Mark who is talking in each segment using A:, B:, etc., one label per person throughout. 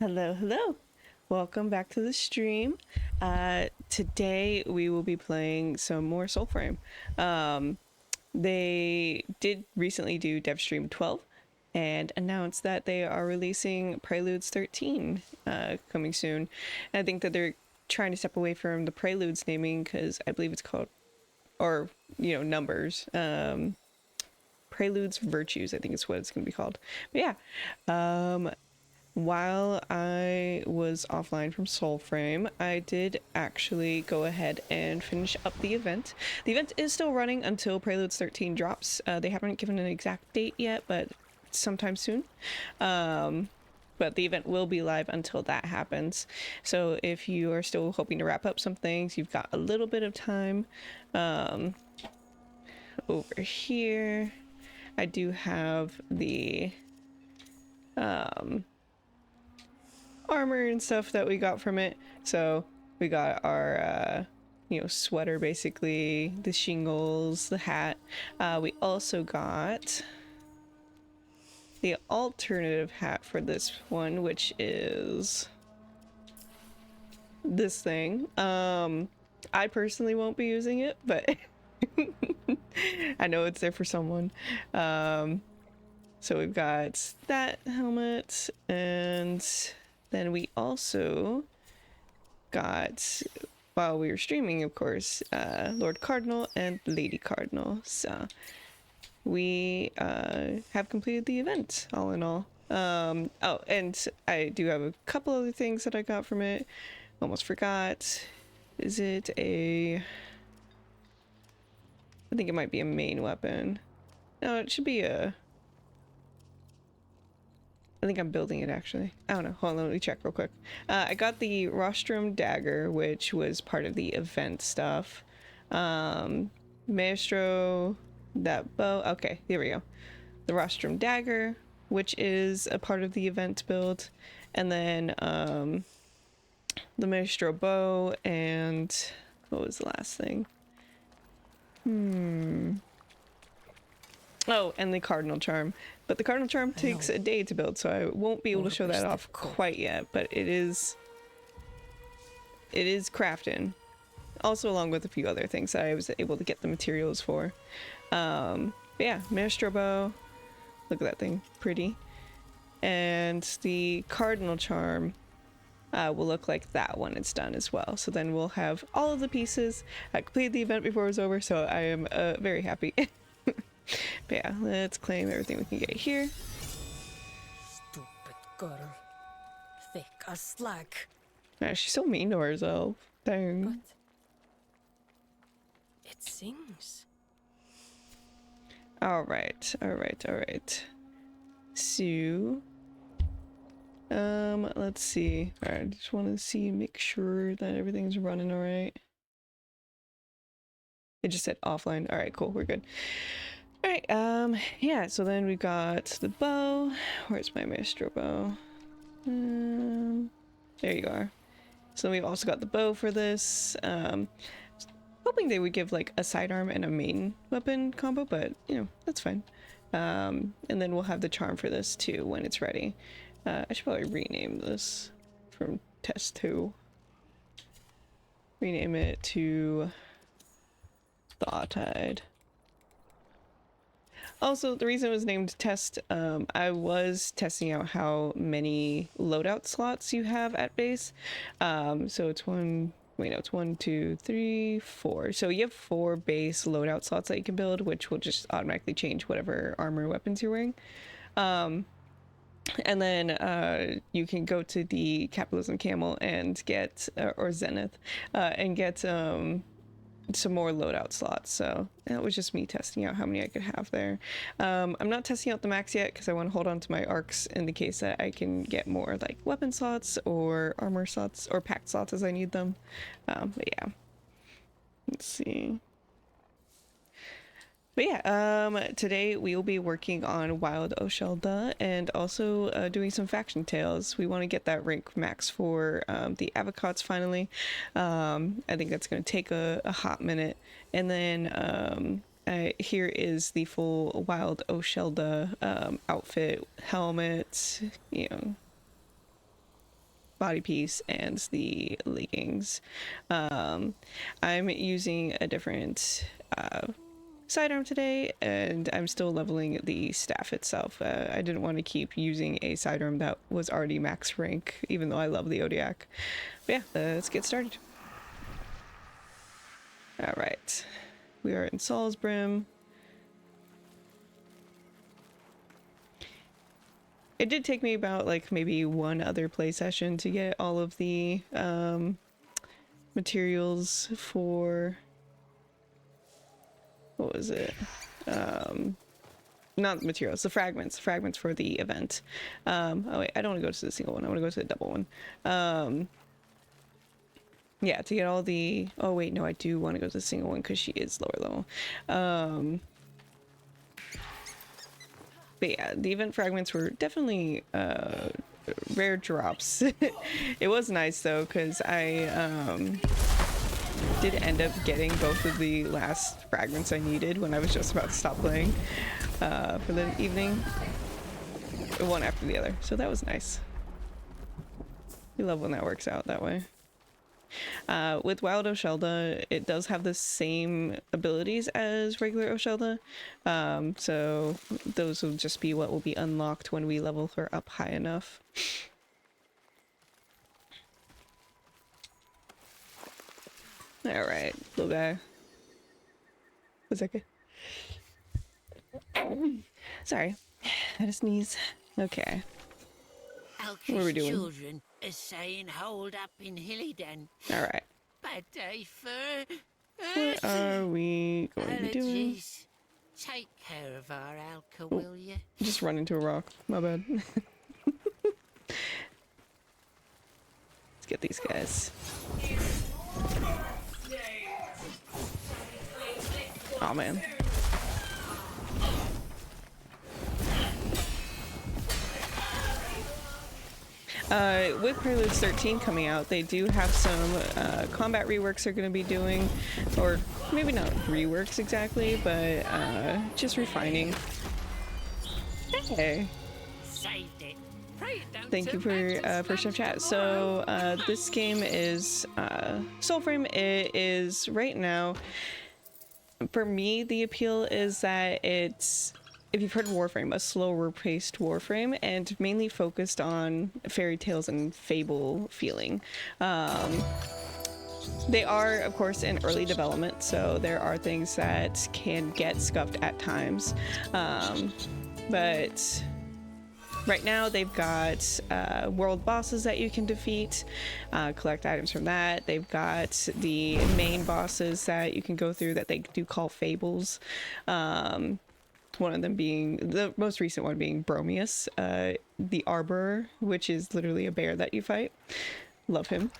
A: Hello, hello. Welcome back to the stream. Today we will be playing some more Soulframe. They did recently do DevStream 12 and announced that they are releasing Preludes 13 coming soon. And I think that they're trying to step away from the Preludes naming because I believe it's called, or, numbers. Preludes Virtues, I think is what it's going to be called. But yeah, while I was offline from Soulframe, I did actually go ahead and finish up the event. The event is still running until Preludes 13 drops. They haven't given an exact date yet, but sometime soon. But the event will be live until that happens. So if you are still hoping to wrap up some things, you've got a little bit of time. Over here, I do have the armor and stuff that we got from it. So we got our sweater, basically, the shingles, the hat. We also got the alternative hat for this one, which is this thing. I personally won't be using it, but I know it's there for someone. So we've got that helmet, and then we also got, while we were streaming, of course, Lord Cardinal and Lady Cardinal. So we have completed the event, all in all. Oh, and I do have a couple other things that I got from it. Almost forgot. Is it a... I think it might be a main weapon. No, it should be a... I think I'm building it, actually. I don't know. Hold on, let me check real quick. I got the rostrum dagger, which was part of the event stuff. Maestro, that bow. Okay, here we go. The rostrum dagger, which is a part of the event build. And then the Maestro bow, and what was the last thing? Oh, and the Cardinal Charm. But the Cardinal Charm takes a day to build, so I won't be able to show that off quite yet, but it is crafting. Also along with a few other things that I was able to get the materials for. But yeah, Maestro bow. Look at that thing. Pretty. And the Cardinal Charm will look like that when it's done as well. So then we'll have all of the pieces. I completed the event before it was over, so I am very happy. But yeah, let's claim everything we can get here.
B: Stupid girl. Thick as slag.
A: Yeah, she's so mean to herself. Dang.
B: But it sings.
A: Alright. So let's see. Alright, I just want to make sure that everything's running alright. It just said offline. Alright, cool, we're good. Alright, yeah, so then we got the bow. Where's my Maestro bow? There you are. So then we've also got the bow for this. Hoping they would give like a sidearm and a main weapon combo, but that's fine. And then we'll have the charm for this too when it's ready. I should probably rename this from test 2. Rename it to Thawtide. Also, the reason it was named test, I was testing out how many loadout slots you have at base. So it's it's 1, 2, 3, 4. So you have 4 base loadout slots that you can build, which will just automatically change whatever armor weapons you're wearing. And then you can go to the Capitalism Camel and get, or Zenith, and get some more loadout slots. So that was just me testing out how many I could have there. I'm not testing out the max yet because I want to hold on to my arcs in the case that I can get more like weapon slots or armor slots or packed slots as I need them. But yeah, let's see. But yeah, today we will be working on Wyld Oscelda and also doing some faction tales. We want to get that rank max for the Avocots finally. I think that's going to take a hot minute. And then here is the full Wyld Oscelda outfit, helmet, body piece and the leggings. I'm using a different sidearm today, and I'm still leveling the staff itself. I didn't want to keep using a sidearm that was already max rank, even though I love the Odiak. But yeah, let's get started. All right, we are in Soulframe. It did take me about like maybe one other play session to get all of the materials for, what was it? Not materials, the fragments for the event. Oh wait, I don't want to go to the single one, I want to go to the double one. Yeah, to get all the, oh wait, no, I do want to go to the single one because she is lower level. But yeah, the event fragments were definitely rare drops. It was nice though, because I did end up getting both of the last fragments I needed when I was just about to stop playing for the evening. One after the other, so that was nice. We love when that works out that way. With Wyld Oscelda, it does have the same abilities as regular Oscelda, so those will just be what will be unlocked when we level her up high enough. Alright, little guy. Was that good? Sorry, I had a sneeze. Okay. What are we doing?
C: Children are saying hold up in Hillyden.
A: Alright.
C: Bad day for
A: What are we going to be doing?
C: allergies. Take care of our Alka, will you?
A: Just run into a rock. My bad. Let's get these guys. Oh man. With Preludes 13 coming out, they do have some combat reworks they're going to be doing, or maybe not reworks exactly, but just refining. Hey.
C: Saved it. Pray it don't
A: Thank you
C: turn back to
A: for some
C: slums
A: chat.
C: tomorrow.
A: So this game is Soulframe. It is right now. For me, the appeal is that it's, if you've heard of Warframe, a slower paced Warframe, and mainly focused on fairy tales and fable feeling. They are, of course, in early development, so there are things that can get scuffed at times. But right now they've got world bosses that you can defeat, collect items from that. They've got the main bosses that you can go through that they do call fables. One of them being, the most recent one being Bromius, the Arborer, which is literally a bear that you fight. Love him.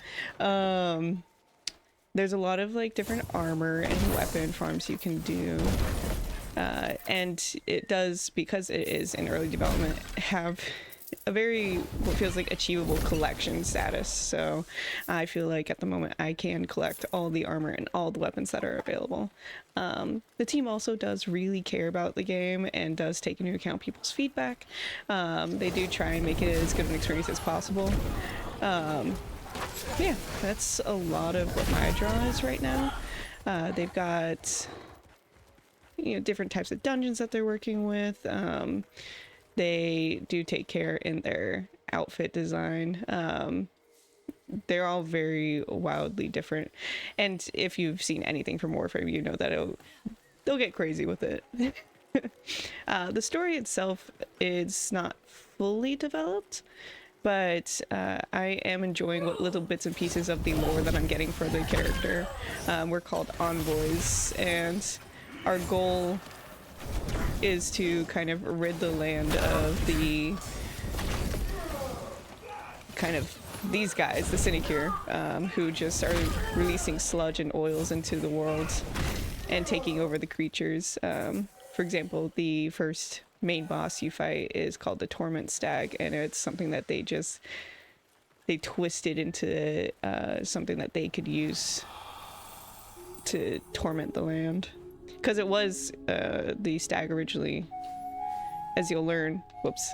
A: There's a lot of like different armor and weapon farms you can do. And it does, because it is in early development, have a very, what feels like achievable collection status. So I feel like at the moment I can collect all the armor and all the weapons that are available. The team also does really care about the game and does take into account people's feedback. They do try and make it as good an experience as possible. Yeah, that's a lot of what my draw is right now. They've got, you know, different types of dungeons that they're working with. They do take care in their outfit design. They're all very wildly different, and if you've seen anything from Warframe, you know that they'll get crazy with it. The story itself is not fully developed, but I am enjoying what little bits and pieces of the lore that I'm getting for the character. We're called envoys, and our goal is to kind of rid the land of the kind of these guys, the Sinecure, who just are releasing sludge and oils into the world and taking over the creatures. For example, the first main boss you fight is called the Torment Stag, and it's something that they twisted into something that they could use to torment the land. Because it was the stag originally, as you'll learn. Whoops.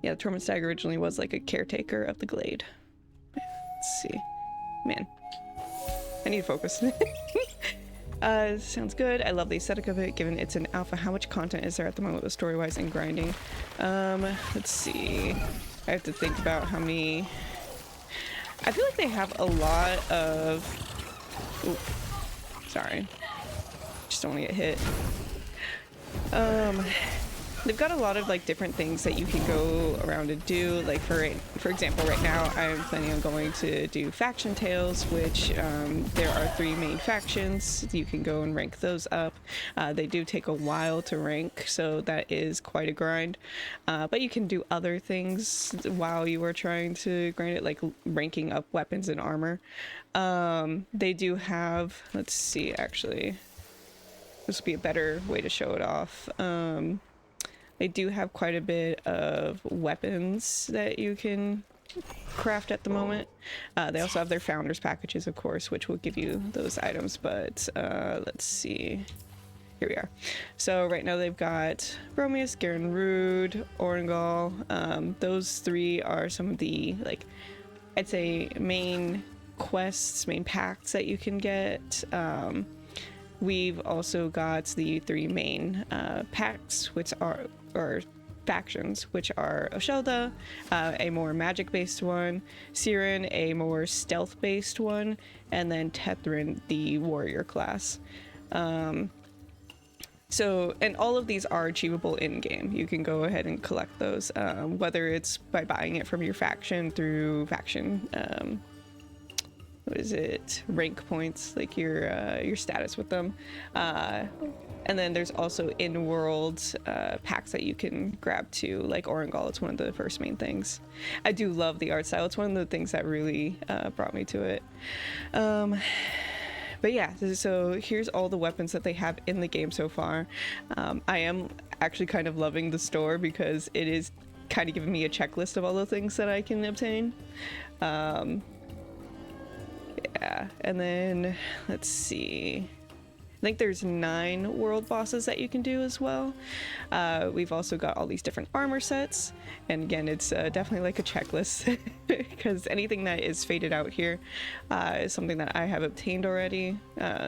A: Yeah, the Torment Stag originally was like a caretaker of the glade. Let's see. Man, I need to focus. Sounds good. I love the aesthetic of it, given it's an alpha. How much content is there at the moment with story-wise and grinding? Let's see. I have to think about how many... I feel like they have a lot of... Ooh. Sorry. Just don't want to get hit. They've got a lot of like different things that you can go around and do. Like for example, right now I'm planning on going to do faction tales, which there are 3 main factions. You can go and rank those up. They do take a while to rank, so that is quite a grind. But you can do other things while you are trying to grind it, like ranking up weapons and armor. They do have, let's see, actually, this would be a better way to show it off. They do have quite a bit of weapons that you can craft at the moment. They also have their founders packages, of course, which will give you those items, but let's see. Here we are. So right now they've got Bromius, Garen Rude, Orangol. Those 3 are some of the, like, I'd say main quests, main packs that you can get. We've also got the 3 main packs, which are, or factions, which are Oscelda, a more magic-based one, Siren, a more stealth-based one, and then Tethrin, the warrior class. So, and all of these are achievable in-game. You can go ahead and collect those, whether it's by buying it from your faction through faction, what is it, rank points, like your status with them, and then there's also in-world packs that you can grab too, like Orangol. It's one of the first main things. I do love the art style. It's one of the things that really brought me to it. But yeah, so here's all the weapons that they have in the game so far. I am actually kind of loving the store because it is kind of giving me a checklist of all the things that I can obtain. Yeah, and then let's see. I think there's 9 world bosses that you can do as well. We've also got all these different armor sets, and again, it's definitely like a checklist because anything that is faded out here is something that I have obtained already.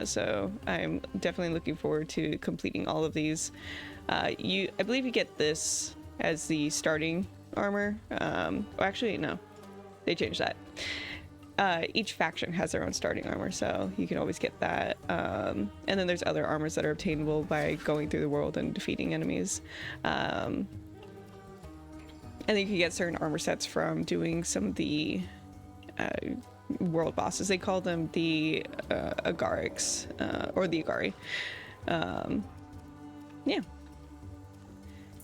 A: So I'm definitely looking forward to completing all of these. I believe you get this as the starting armor. Actually, no, they changed that. Each faction has their own starting armor, so you can always get that. And then there's other armors that are obtainable by going through the world and defeating enemies. And then you can get certain armor sets from doing some of the world bosses. They call them the Agarics, or the Agari. Yeah.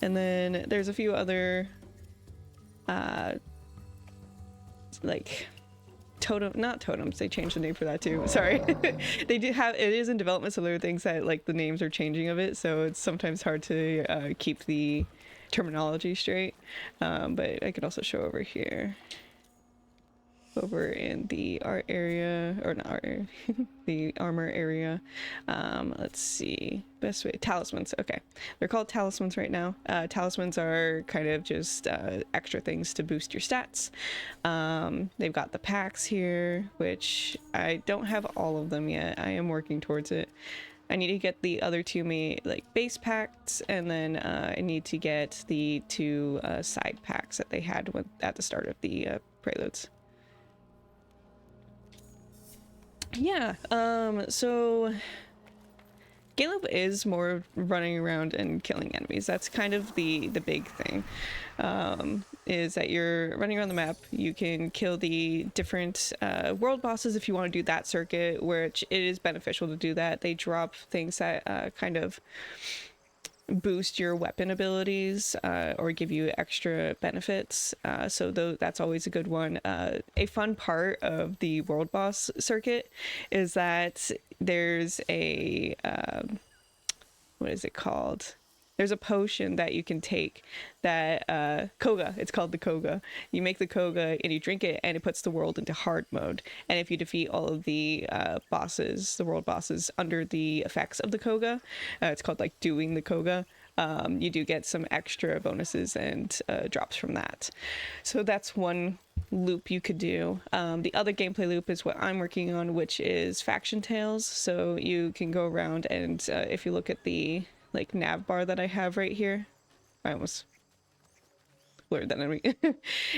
A: And then there's a few other like not totems, they changed the name for that too, sorry. They do have, it is in development, so there are things that like the names are changing of it, so it's sometimes hard to keep the terminology straight. But I could also show over here, over in the art area, or not art area, the armor area. Let's see, best way, talismans. Okay, they're called talismans right now. Talismans are kind of just extra things to boost your stats. They've got the packs here, which I don't have all of them yet. I am working towards it. I need to get the other 2 like base packs, and then I need to get the 2 side packs that they had at the start of the Preludes. Yeah, so Caleb is more running around and killing enemies. That's kind of the big thing, is that you're running around the map. You can kill the different world bosses if you want to do that circuit, which it is beneficial to do that. They drop things that kind of boost your weapon abilities or give you extra benefits, so that's always a good one. A fun part of the world boss circuit is that there's a what is it called? There's a potion that you can take that Koga, it's called the Koga. You make the Koga and you drink it, and it puts the world into hard mode. And if you defeat all of the bosses, the world bosses, under the effects of the Koga, it's called like doing the Koga, you do get some extra bonuses and drops from that. So that's one loop you could do. The other gameplay loop is what I'm working on, which is faction tales. So you can go around and if you look at the like nav bar that I have right here, I almost blurred that. If you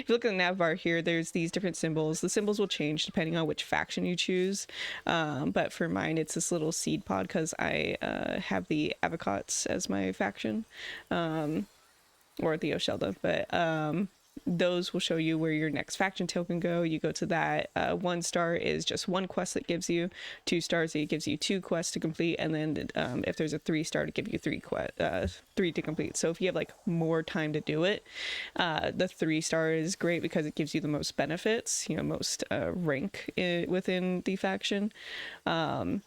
A: look at the nav bar here, there's these different symbols. The symbols will change depending on which faction you choose. But for mine, it's this little seed pod because I have the Avocots as my faction, or the Oscelda. But those will show you where your next faction tale can go. You go to that. 1 star is just 1 quest that gives you. 2 stars, it gives you 2 quests to complete, and then if there's a 3 star, to give you 3 to complete. So if you have like more time to do it, the 3 star is great because it gives you the most benefits, you know, most rank within the faction. And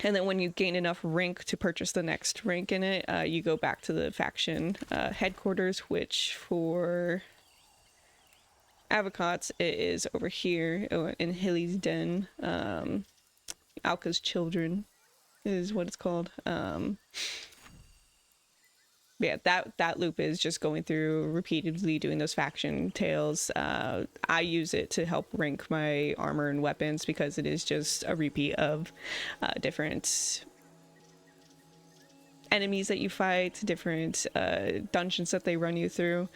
A: then when you gain enough rank to purchase the next rank in it, you go back to the faction headquarters, which for Avocots, it is over here in Hilly's Den. Alka's Children is what it's called. Yeah, that loop is just going through repeatedly doing those faction tales. I use it to help rank my armor and weapons because it is just a repeat of different enemies that you fight, different dungeons that they run you through.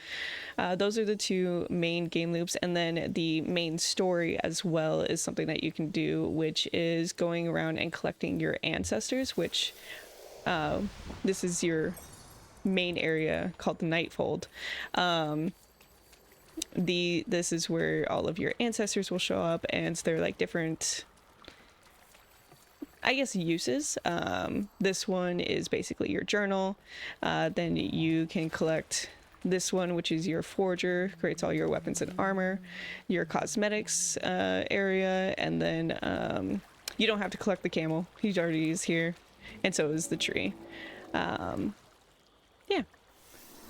A: Those are the 2 main game loops, and then the main story as well is something that you can do, which is going around and collecting your ancestors, which this is your main area called the Nightfold. This is where all of your ancestors will show up, and they're like different, I guess, uses. This one is basically your journal. Then you can collect this one, which is your forger, creates all your weapons and armor, your cosmetics area, and then you don't have to collect the camel. He already is here, and so is the tree. Yeah,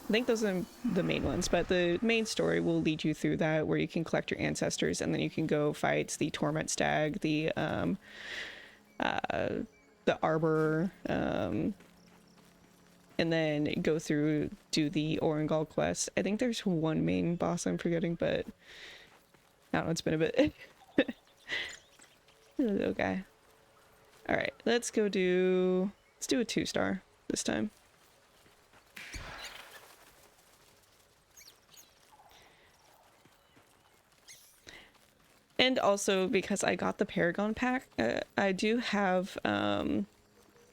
A: I think those are the main ones, but the main story will lead you through that, where you can collect your ancestors, and then you can go fight the Torment Stag, the Arbor, and then go through, do the Orengal quest. I think there's one main boss I'm forgetting, but I don't know, it's been a bit. Okay. Alright, let's do a 2 star this time. And also, because I got the Paragon pack, I do have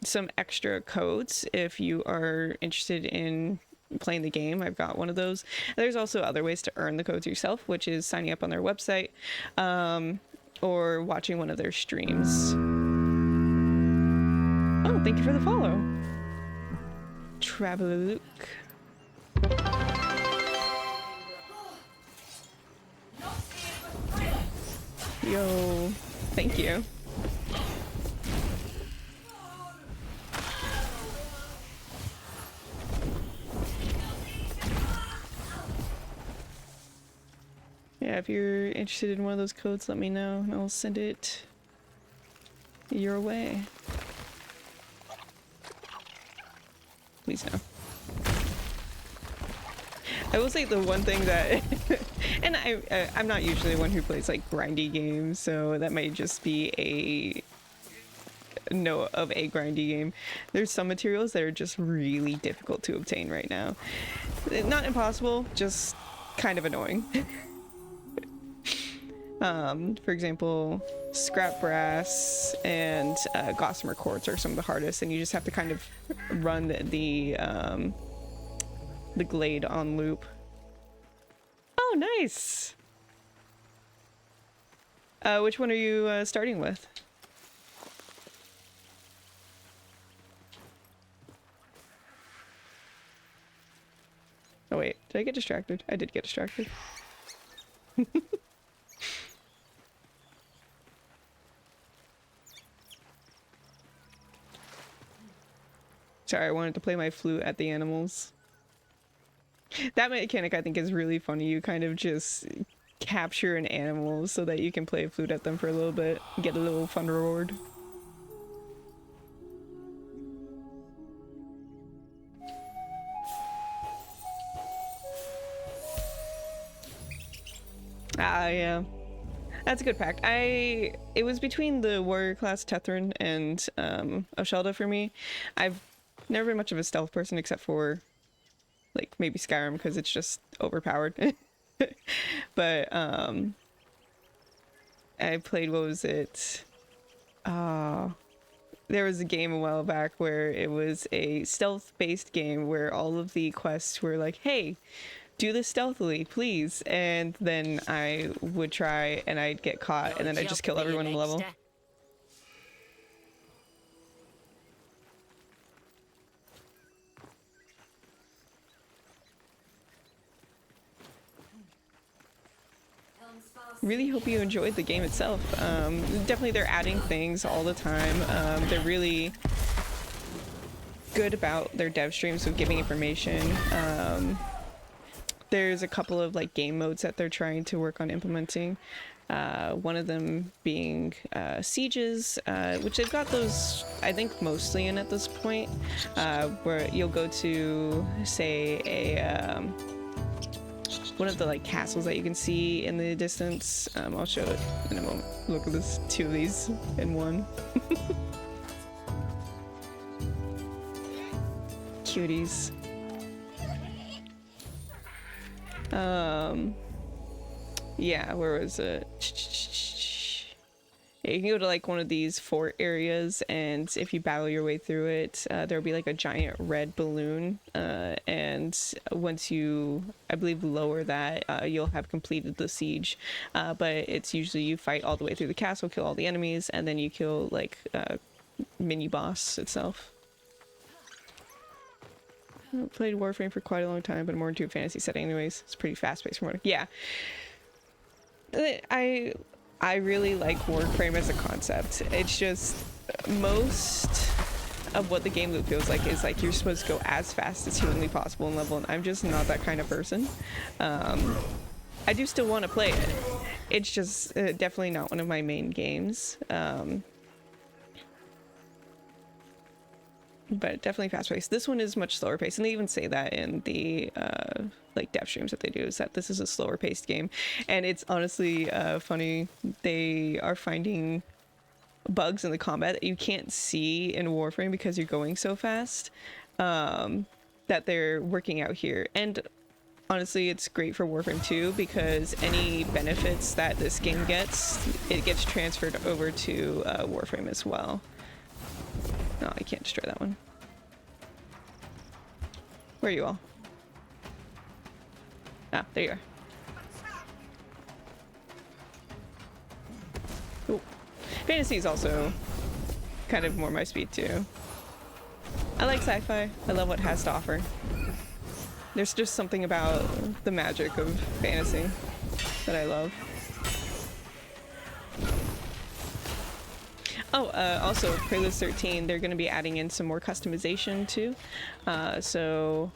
A: some extra codes if you are interested in playing the game. I've got one of those. There's also other ways to earn the codes yourself, which is signing up on their website or watching one of their streams. Oh, thank you for the follow, Traveler Luke. Yo, thank you. Yeah, if you're interested in one of those codes, let me know and I'll send it your way. Please no. I will say the one thing that, and I'm not usually one who plays like grindy games, so that might just be a note of a grindy game. There's some materials that are just really difficult to obtain right now. Not impossible, just kind of annoying. For example, scrap brass and gossamer quartz are some of the hardest, and you just have to kind of run the glade on loop. Oh, nice! Which one are you starting with? Oh wait, did I get distracted? I did get distracted. Sorry, I wanted to play my flute at the animals. That mechanic I think is really funny. You kind of just capture an animal so that you can play a flute at them for a little bit, get a little fun reward. Ah, yeah. That's a good pack. It was between the warrior class Tethrin and Oscelda for me. I've never been much of a stealth person except for like maybe Skyrim because it's just overpowered. But I played, what was it? There was a game a while back where it was a stealth-based game where all of the quests were like, hey, do this stealthily, please. And then I would try and I'd get caught and then I'd just kill everyone in the level. Really hope you enjoyed the game itself. Definitely they're adding things all the time. They're really good about their dev streams with giving information. There's a couple of like game modes that they're trying to work on implementing. One of them being sieges, which they've got those, I think, mostly in at this point, where you'll go to, say, a one of the like castles that you can see in the distance. I'll show it in a moment. Look at this, two of these in one. Cuties. Yeah, where was it? Yeah, you can go to like one of these fort areas, and if you battle your way through it, there'll be like a giant red balloon, and once you, I believe, lower that, you'll have completed the siege. But it's usually you fight all the way through the castle, kill all the enemies, and then you kill like mini boss itself. I played Warframe for quite a long time, but more into a fantasy setting anyways. It's pretty fast-paced from what yeah. I really like Warframe as a concept. It's just most of what the game loop feels like is like you're supposed to go as fast as humanly possible in level, and I'm just not that kind of person. I do still want to play it. It's just definitely not one of my main games. But definitely fast-paced. This one is much slower paced, and they even say that in the like dev streams that they do, is that this is a slower paced game. And it's honestly funny, they are finding bugs in the combat that you can't see in Warframe because you're going so fast, that they're working out here. And honestly, it's great for Warframe 2 because any benefits that this game gets, it gets transferred over to Warframe as well. No, I can't destroy that one. Where are you all? Ah, there you are. Ooh. Fantasy is also kind of more my speed too. I like sci-fi. I love what it has to offer. There's just something about the magic of fantasy that I love. Oh, also Preludes 13, they're going to be adding in some more customization too. So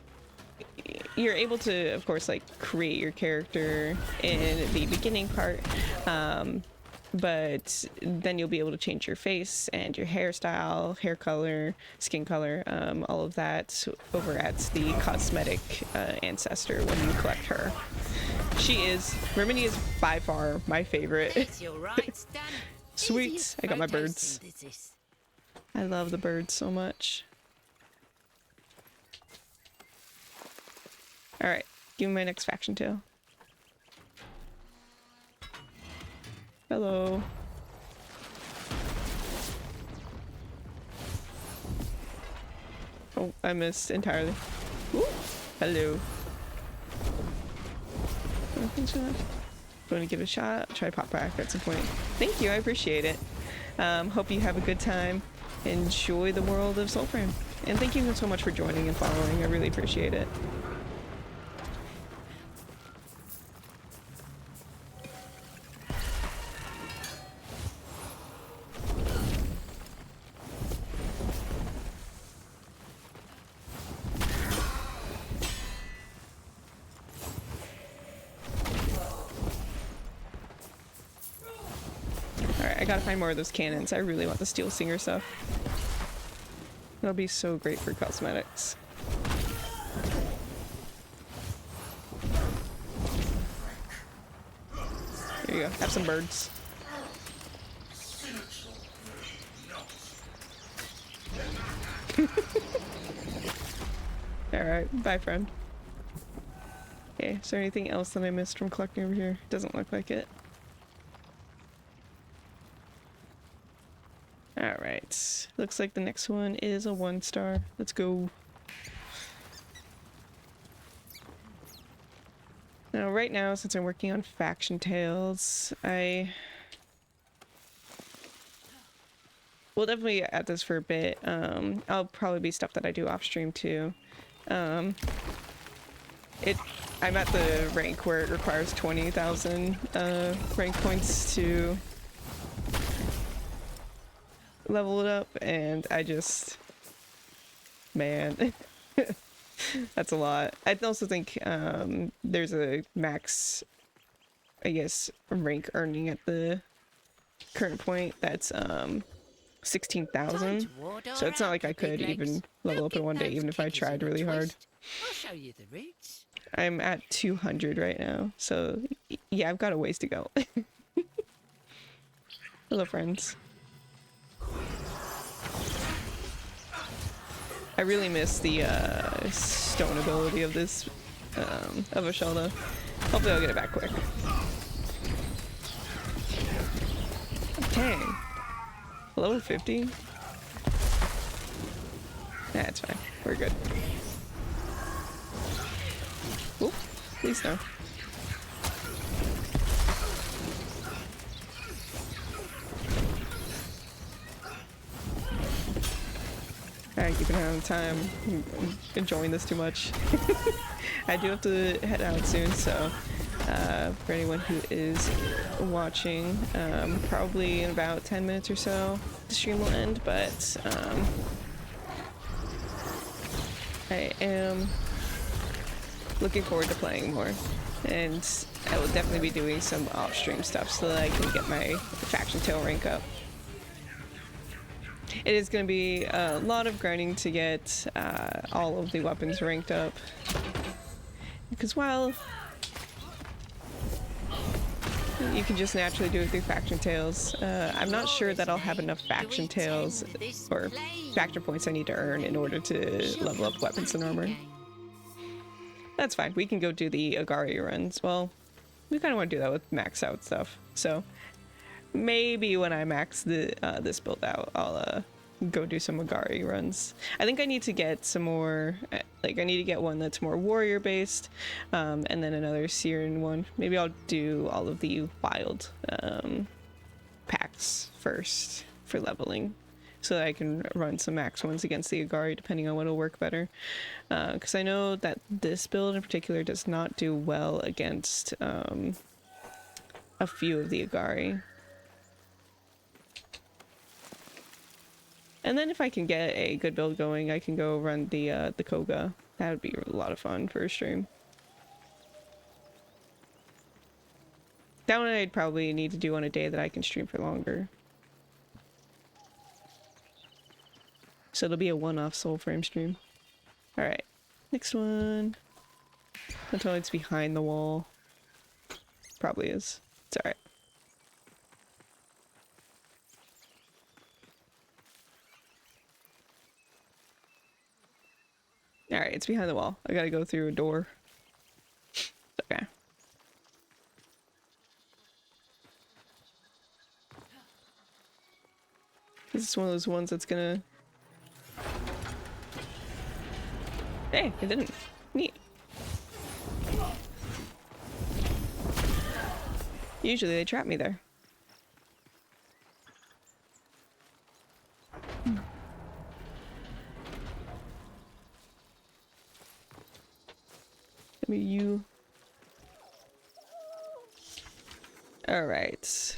A: you're able to, of course, like create your character in the beginning part, but then you'll be able to change your face and your hairstyle, hair color, skin color, all of that over at the cosmetic ancestor when you collect her. Rimini is by far my favorite. Sweet, I got my birds. I love the birds so much. Alright, give me my next faction tale. Hello. Oh, I missed entirely. Ooh, hello. Oh, thanks so much. Going to give it a shot. I'll try pop back at some point. Thank you, I appreciate it. Hope you have a good time. Enjoy the world of Soulframe. And thank you so much for joining and following. I really appreciate it. Alright, I gotta find more of those cannons. I really want the Steel Singer stuff. That'll be so great for cosmetics. go. Have some birds. Alright, bye friend. Okay, is there anything else that I missed from collecting over here? Doesn't look like it. Alright, looks like the next one is a 1-star. Let's go. Now right now, since I'm working on faction tales, we'll definitely at this for a bit. I'll probably be stuff that I do off stream too. I'm at the rank where it requires 20,000 rank points to level it up, and I just, man, that's a lot. I also think there's a max, I guess, rank earning at the current point that's 16,000. So it's not like I could even level up in one day, even if I tried really hard.
C: I'll show you the routes.
A: I'm at 200 right now, so yeah, I've got a ways to go. Hello, friends. I really miss the stone ability of this, of Oscelda. Hopefully I'll get it back quick. Dang. Level 50? That's fine. We're good. Oop, please no. Alright, keeping an eye on the time. I'm enjoying this too much. I do have to head out soon, so for anyone who is watching, probably in about 10 minutes or so, the stream will end, but I am looking forward to playing more, and I will definitely be doing some off-stream stuff so that I can get my faction tail rank up. It is going to be a lot of grinding to get all of the weapons ranked up, because while you can just naturally do it through faction tails, I'm not sure that I'll have enough faction tails or factor points I need to earn in order to level up weapons and armor. That's fine, we can go do the Agari runs. Well, we kind of want to do that with max out stuff, so maybe when I max the this build out, I'll go do some Agari runs. I think I need to get some more, like I need to get one that's more warrior based, and then another Syrian one. Maybe I'll do all of the Wyld packs first for leveling, so that I can run some max ones against the Agari depending on what will work better. Because I know that this build in particular does not do well against a few of the Agari. And then if I can get a good build going, I can go run the Koga. That would be a lot of fun for a stream. That one I'd probably need to do on a day that I can stream for longer. So it'll be a one-off Soulframe stream. Alright, next one. Don't tell me it's behind the wall. Probably is. It's alright. Alright, it's behind the wall. I gotta go through a door. Okay. This is one of those ones that's gonna... Hey, it didn't. Neat. Usually they trap me there. Maybe you... Alright.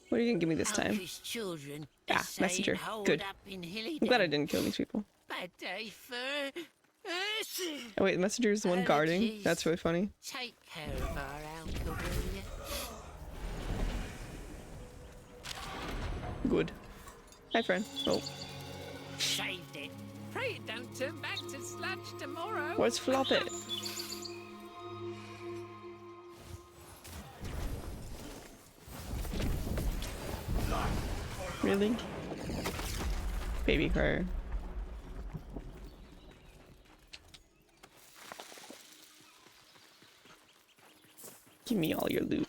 A: What are you gonna give me this time?
C: Children,
A: Ah, messenger. Good. I'm glad I didn't kill these people.
C: Bad day for...
A: Oh wait, the messenger is the one guarding? That's really funny.
C: Take care of our alcohol, will you?
A: Good. Hi, friend. Oh.
C: Saved it. Pray it don't turn back to sludge tomorrow.
A: Where's Flop It? Really? Baby crier. Give me all your loot.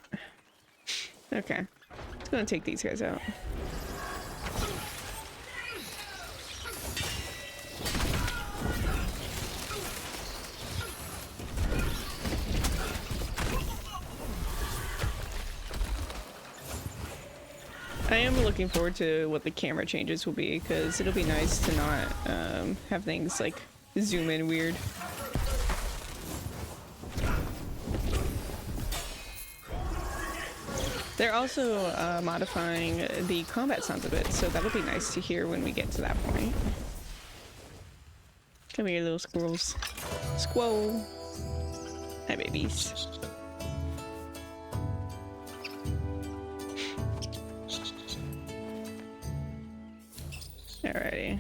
A: Okay. It's gonna take these guys out. I am looking forward to what the camera changes will be, because it'll be nice to not have things like zoom in weird. They're also modifying the combat sounds a bit, so that'll be nice to hear when we get to that point. Come here, little squirrels. Squirrel. Hi, babies. Alrighty.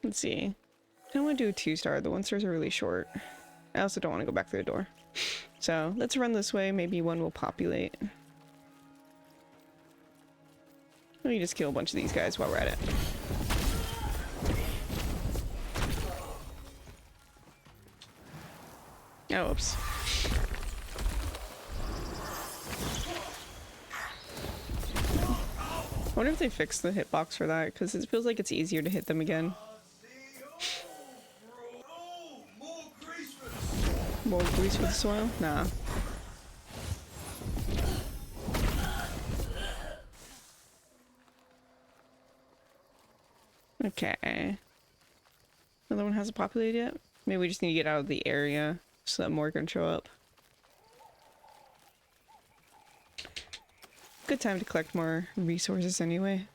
A: Let's see. I don't want to do a 2-star. The 1-stars are really short. I also don't want to go back through the door. So let's run this way. Maybe one will populate. Let me just kill a bunch of these guys while we're at it. Oh, oops. I wonder if they fixed the hitbox for that, because it feels like it's easier to hit them again. More grease for the soil? Nah. Okay. Another one hasn't populated yet? Maybe we just need to get out of the area so that more can show up. Good time to collect more resources anyway.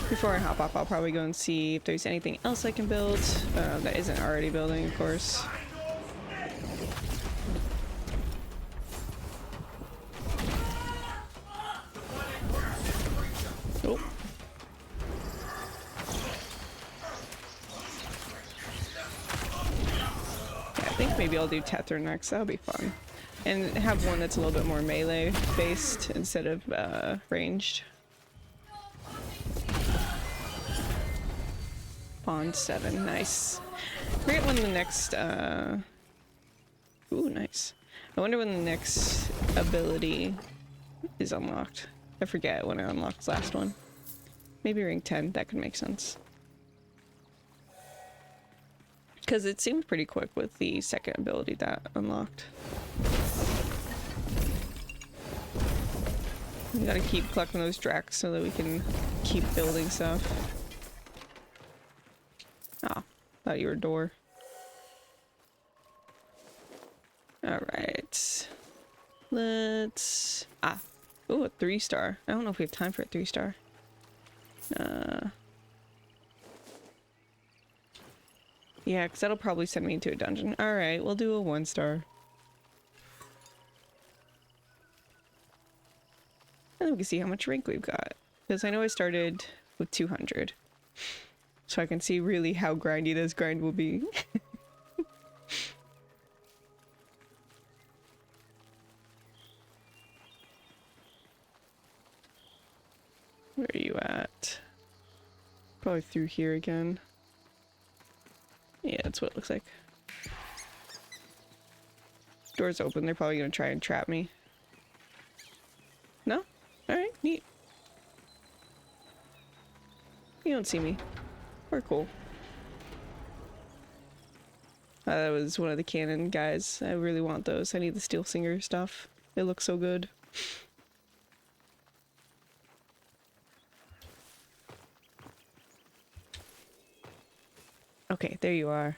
A: Before I hop off, I'll probably go and see if there's anything else I can build that isn't already building, of course. Oh. Yeah, I think maybe I'll do Tether next. That'll be fun. And have one that's a little bit more melee based instead of ranged. Bond 7, nice. I forget when the next ooh, nice. I wonder when the next ability is unlocked. I forget when I unlocked the last one. Maybe ring 10, that could make sense. Because it seemed pretty quick with the second ability that unlocked. We gotta keep collecting those Dracs so that we can keep building stuff. Oh, thought you were a door. Alright. Let's... Ah. Ooh, a 3-star. I don't know if we have time for a 3-star. Yeah, because that'll probably send me into a dungeon. Alright, we'll do a 1-star. And then we can see how much rank we've got. Because I know I started with 200. So I can see really how grindy this grind will be. Where are you at? Probably through here again. Yeah, that's what it looks like. Door's open, they're probably gonna try and trap me. No? Alright, neat. You don't see me. We're cool. That was one of the cannon guys. I really want those. I need the Steel Singer stuff. It looks so good. Okay, there you are.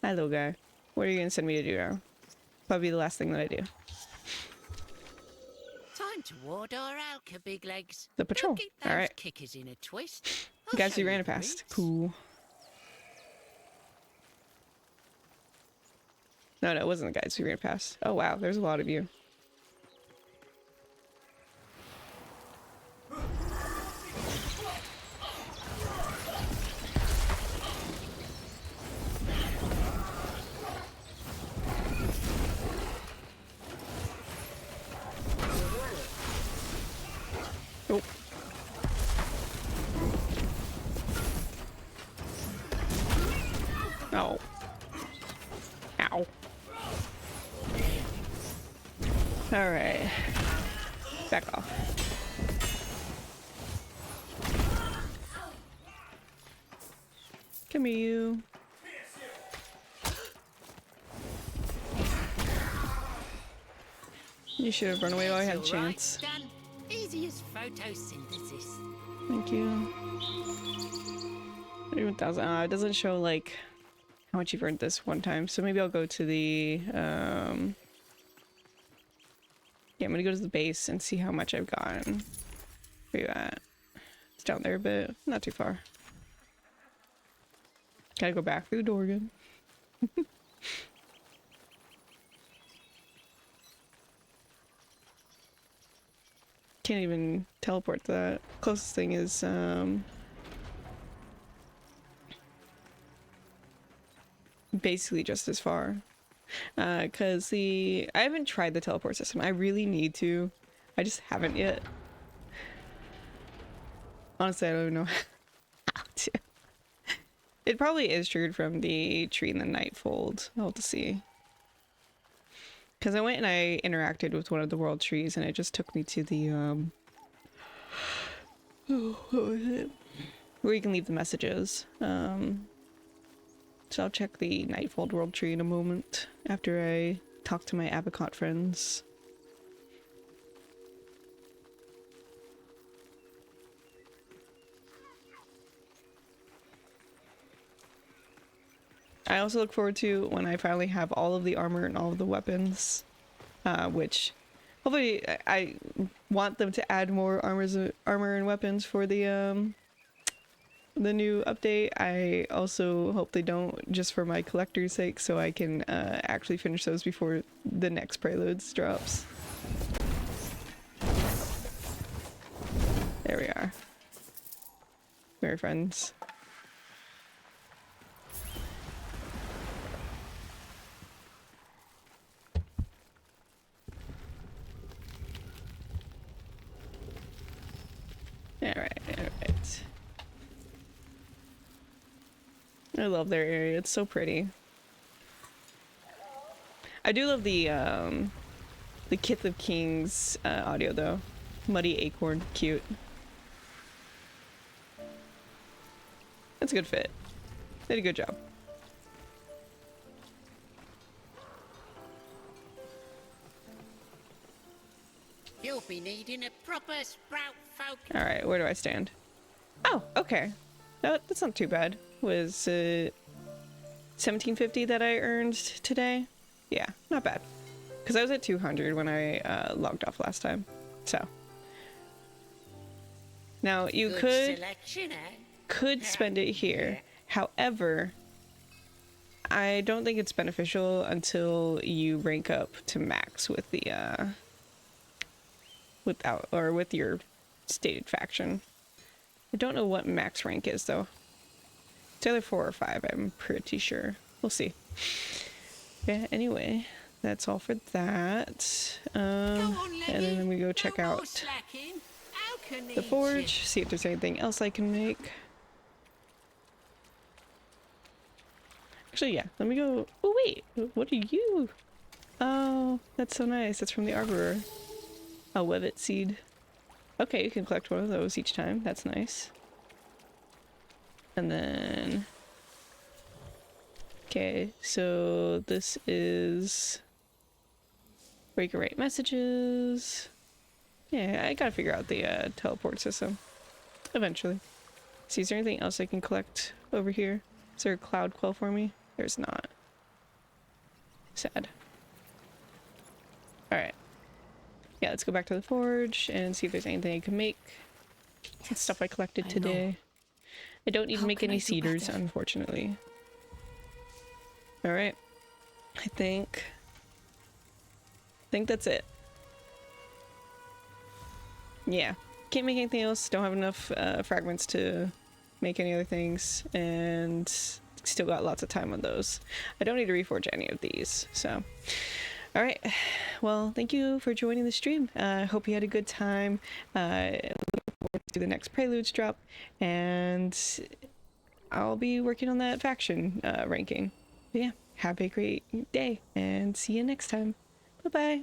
A: Hi, little guy. What are you gonna send me to do now? Probably the last thing that I do.
C: Time to ward our Alka, big legs.
A: The patrol.
C: All
A: Alright.
C: kickers in a twist.
A: Guys, you ran it past. Cool. No, it wasn't the guys who ran past. Oh wow, there's a lot of you. Alright. Back off. Come here, you. You should have run away while I had a chance.
C: Done. Easy as photosynthesis.
A: Thank you. 31,000. It doesn't show like how much you've earned this one time, so maybe I'll go to the yeah, I'm gonna go to the base and see how much I've gotten. Where you at? It's down there a bit, not too far. Gotta go back through the door again. Can't even teleport to that. Closest thing is basically just as far. Cause I haven't tried the teleport system. I really need to. I just haven't yet. Honestly, I don't even know how to. It probably is triggered from the tree in the Nightfold. I'll have to see. Because I went and I interacted with one of the world trees and it just took me to the, oh, what was it? Where you can leave the messages. So I'll check the Nightfold world tree in a moment after I talk to my Abacot friends. I also look forward to when I finally have all of the armor and all of the weapons, which hopefully I want them to add more armor and weapons for the new update. I also hope they don't, just for my collector's sake, so I can actually finish those before the next Preludes drops. There we are. We're friends. Alright. I love their area, it's so pretty. I do love the Kith of Kings audio though. Muddy Acorn, cute. That's a good fit. They did a good job.
C: You'll be needing a proper sprout focus.
A: Alright, where do I stand? Oh, okay. No, that's not too bad. Was it 1750 that I earned today? Yeah, not bad. Because I was at 200 when I logged off last time. So. Now, you
C: Good selection, eh?
A: could spend it here. However, I don't think it's beneficial until you rank up to max with the with your stated faction. I don't know what max rank is though. It's either 4 or 5, I'm pretty sure. We'll see. Yeah, anyway, that's all for that. And then I'm gonna go check out the forge, see if there's anything else I can make. Actually, yeah, let me go. Oh, wait, what are you? Oh, that's so nice. That's from the Arborer. A Webbit seed. Okay, you can collect one of those each time. That's nice. And then... Okay, so this is where you can write messages. Yeah, I gotta figure out the teleport system. Eventually. See, is there anything else I can collect over here? Is there a cloud quell for me? There's not. Sad. Alright. Yeah, let's go back to the forge and see if there's anything I can make. Some stuff I collected today. I don't need to make any cedars, unfortunately. Alright. I think that's it. Yeah. Can't make anything else. Don't have enough fragments to make any other things. And still got lots of time on those. I don't need to reforge any of these, so... Alright, well, thank you for joining the stream. Hope you had a good time. Looking forward to the next Preludes drop, and I'll be working on that faction ranking. But yeah, have a great day, and see you next time. Bye-bye.